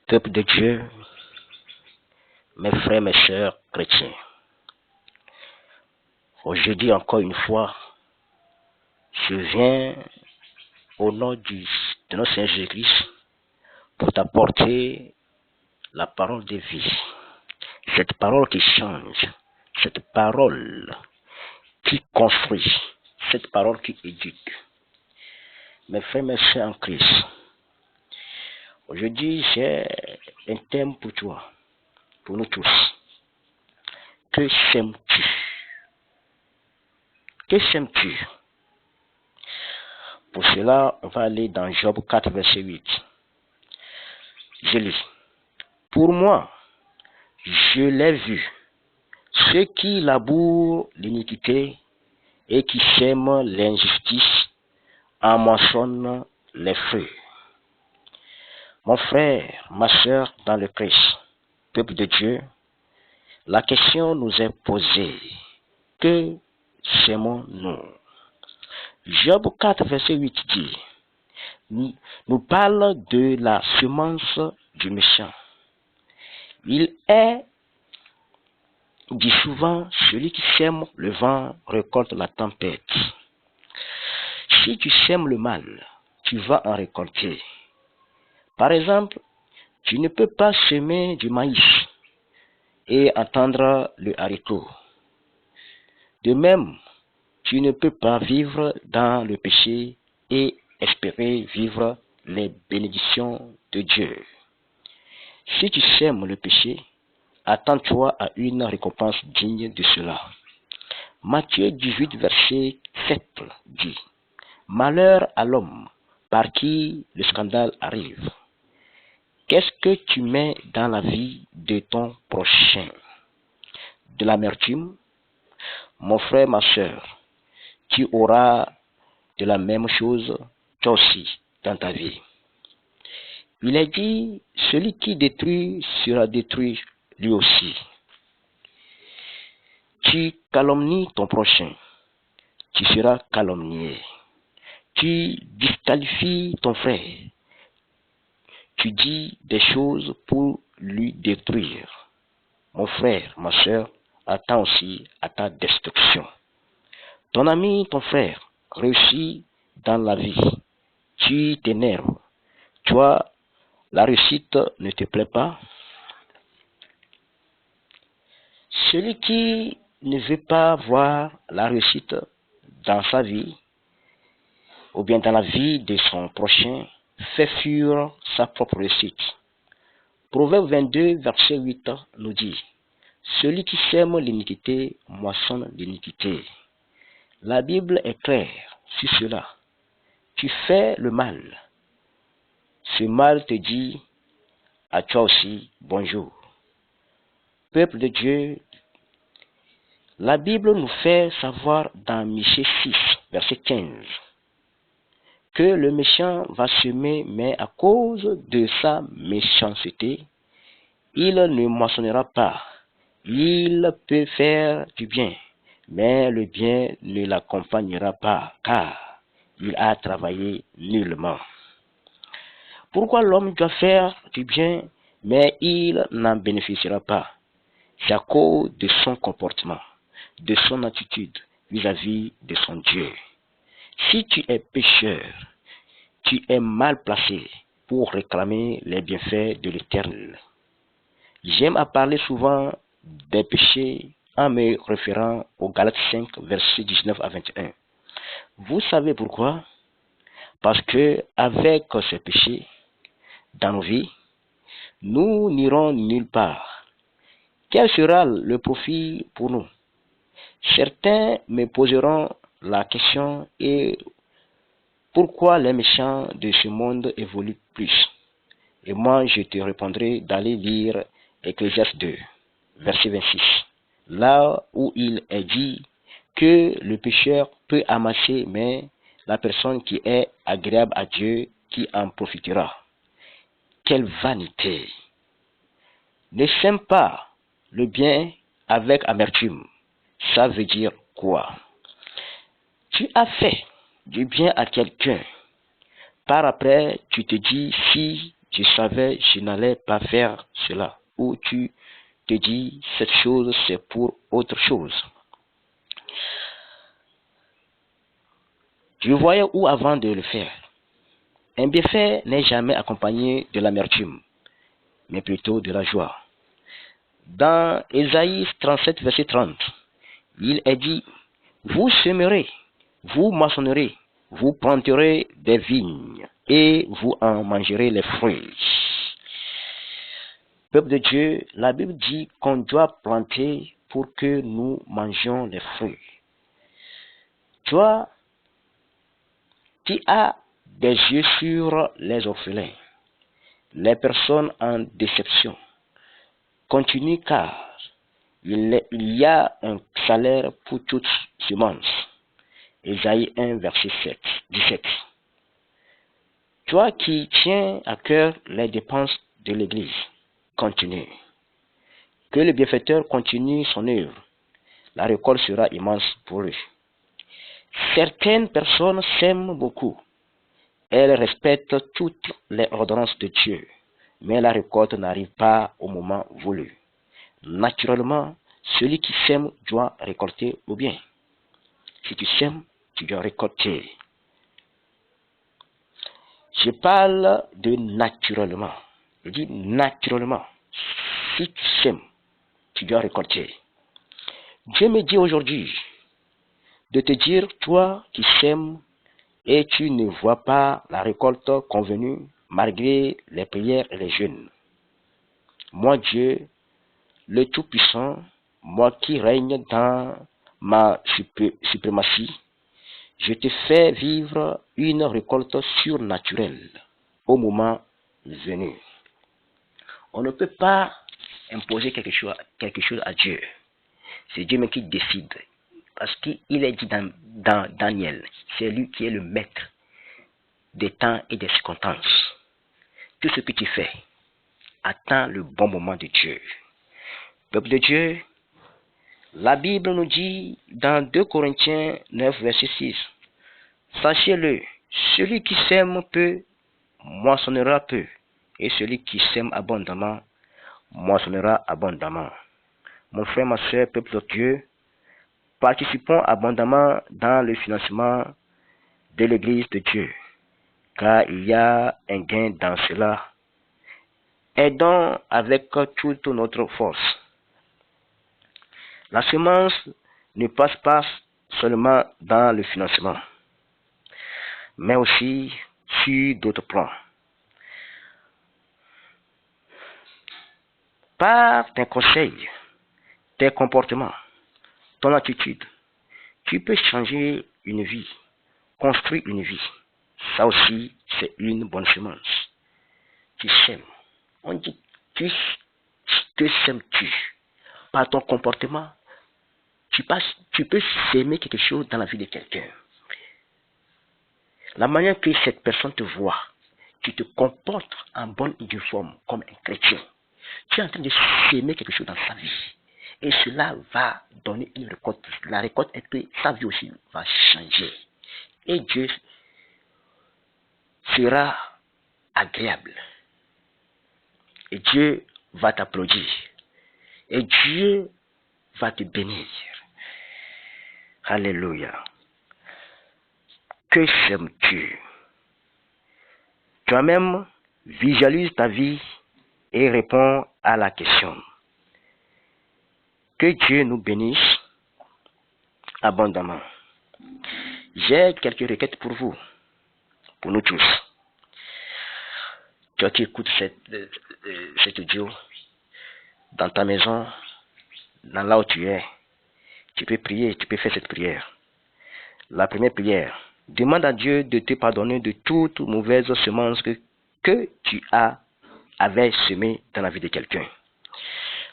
Peuple de Dieu, mes frères, mes sœurs chrétiens, aujourd'hui encore une fois, je viens au nom de notre Seigneur Jésus-Christ pour t'apporter la parole de vie. Cette parole qui change, cette parole qui construit, cette parole qui éduque. Mes frères, mes sœurs en Christ, aujourd'hui j'ai un thème pour toi, pour nous tous. Que sèmes-tu? Que sèmes-tu? Pour cela, on va aller dans Job 4, verset 8. Je lis. Pour moi, je l'ai vu, ceux qui labourent l'iniquité et qui sèment l'injustice en moissonnent les feux. Mon frère, ma sœur dans le Christ, peuple de Dieu, la question nous est posée. Que sèmons-nous? Job 4, verset 8 dit, nous parle de la semence du méchant. Il est dit souvent, celui qui sème le vent récolte la tempête. Si tu sèmes le mal, tu vas en récolter. Par exemple, tu ne peux pas semer du maïs et attendre le haricot. De même, tu ne peux pas vivre dans le péché et espérer vivre les bénédictions de Dieu. Si tu sèmes le péché, attends-toi à une récompense digne de cela. Matthieu 18, verset 7 dit, « Malheur à l'homme par qui le scandale arrive. » Qu'est-ce que tu mets dans la vie de ton prochain? De l'amertume? Mon frère, ma sœur, tu auras de la même chose, toi aussi, dans ta vie. Il est dit, celui qui détruit sera détruit lui aussi. Tu calomnies ton prochain, tu seras calomnié. Tu disqualifies ton frère, tu dis des choses pour lui détruire. Mon frère, ma sœur, attends aussi à ta destruction. Ton ami, ton frère, réussit dans la vie. Tu t'énerves. Toi, la réussite ne te plaît pas. Celui qui ne veut pas voir la réussite dans sa vie, ou bien dans la vie de son prochain, fait fuir sa propre réussite. Proverbe 22, verset 8 nous dit, « Celui qui sème l'iniquité moissonne l'iniquité. » La Bible est claire sur cela. Tu fais le mal. Ce mal te dit à toi aussi bonjour. Peuple de Dieu, la Bible nous fait savoir dans Michée 6, verset 15, que le méchant va semer, mais à cause de sa méchanceté, il ne moissonnera pas. Il peut faire du bien, mais le bien ne l'accompagnera pas, car il a travaillé nullement. Pourquoi l'homme doit faire du bien, mais il n'en bénéficiera pas? C'est à cause de son comportement, de son attitude vis-à-vis de son Dieu. Si tu es pécheur, tu es mal placé pour réclamer les bienfaits de l'Éternel. J'aime à parler souvent des péchés en me référant au Galates 5, versets 19 à 21. Vous savez pourquoi? Parce que avec ces péchés dans nos vies, nous n'irons nulle part. Quel sera le profit pour nous? Certains me poseront la question, et pourquoi les méchants de ce monde évoluent plus? Et moi, je te répondrai d'aller lire Ecclésiaste 2, verset 26, là où il est dit que le pécheur peut amasser, mais la personne qui est agréable à Dieu qui en profitera. Quelle vanité! Ne sème pas le bien avec amertume. Ça veut dire quoi? Tu as fait du bien à quelqu'un. Par après, tu te dis, si je savais, je n'allais pas faire cela. Ou tu te dis, cette chose, c'est pour autre chose. Je voyais où avant de le faire. Un bienfait n'est jamais accompagné de l'amertume, mais plutôt de la joie. Dans Ésaïe 37, verset 30, il est dit, vous semerez, vous moissonnerez, vous planterez des vignes et vous en mangerez les fruits. Peuple de Dieu, la Bible dit qu'on doit planter pour que nous mangions les fruits. Toi qui as des yeux sur les orphelins, les personnes en déception, continue car il y a un salaire pour toute semence. Ésaïe 1, verset 17. Toi qui tiens à cœur les dépenses de l'Église, continue. Que le bienfaiteur continue son œuvre. La récolte sera immense pour eux. Certaines personnes s'aiment beaucoup. Elles respectent toutes les ordonnances de Dieu, mais la récolte n'arrive pas au moment voulu. Naturellement, celui qui sème doit récolter au bien. Si tu sèmes, tu dois récolter. Je parle de naturellement. Je dis naturellement. Si tu sèmes, tu dois récolter. Dieu me dit aujourd'hui de te dire, toi qui sèmes et tu ne vois pas la récolte convenue malgré les prières et les jeûnes. Moi Dieu, le Tout-Puissant, moi qui règne dans ma suprématie, je te fais vivre une récolte surnaturelle au moment venu. On ne peut pas imposer quelque chose à Dieu. C'est Dieu même qui décide. Parce qu'il est dit dans Daniel, c'est lui qui est le maître des temps et des circonstances. Tout ce que tu fais, attends le bon moment de Dieu. Peuple de Dieu, la Bible nous dit dans 2 Corinthiens 9, verset 6, sachez-le, celui qui sème peu, moissonnera peu, et celui qui sème abondamment, moissonnera abondamment. Mon frère, ma soeur, peuple de Dieu, participons abondamment dans le financement de l'Église de Dieu, car il y a un gain dans cela. Aidons avec toute notre force. La semence ne passe pas seulement dans le financement, mais aussi sur d'autres plans. Par tes conseils, tes comportements, ton attitude, tu peux changer une vie, construire une vie. Ça aussi, c'est une bonne semence. Tu sèmes. On dit, que sèmes-tu? Par ton comportement, tu peux s'aimer quelque chose dans la vie de quelqu'un. La manière que cette personne te voit, tu te comportes en bonne et due forme comme un chrétien. Tu es en train de s'aimer quelque chose dans sa vie. Et cela va donner une récolte. La récolte est que sa vie aussi va changer. Et Dieu sera agréable. Et Dieu va t'applaudir. Et Dieu va te bénir. Alléluia. Que sèmes-tu? Toi-même, visualise ta vie et réponds à la question. Que Dieu nous bénisse abondamment. J'ai quelques requêtes pour vous, pour nous tous. Toi qui écoutes cet audio, dans ta maison, dans là où tu es, tu peux prier, tu peux faire cette prière. La première prière, demande à Dieu de te pardonner de toute mauvaise semence que tu avais semée dans la vie de quelqu'un.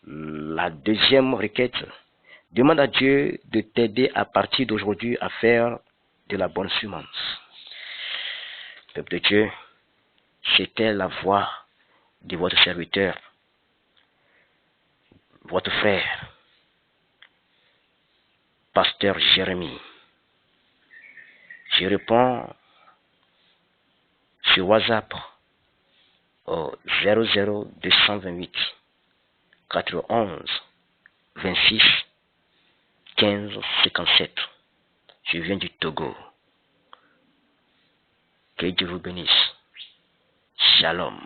La deuxième requête, demande à Dieu de t'aider à partir d'aujourd'hui à faire de la bonne semence. Peuple de Dieu, c'était la voix de votre serviteur, votre frère, pasteur Jérémie. Je réponds sur WhatsApp au 00228 91 26 15 57. Je viens du Togo. Que Dieu vous bénisse. Shalom.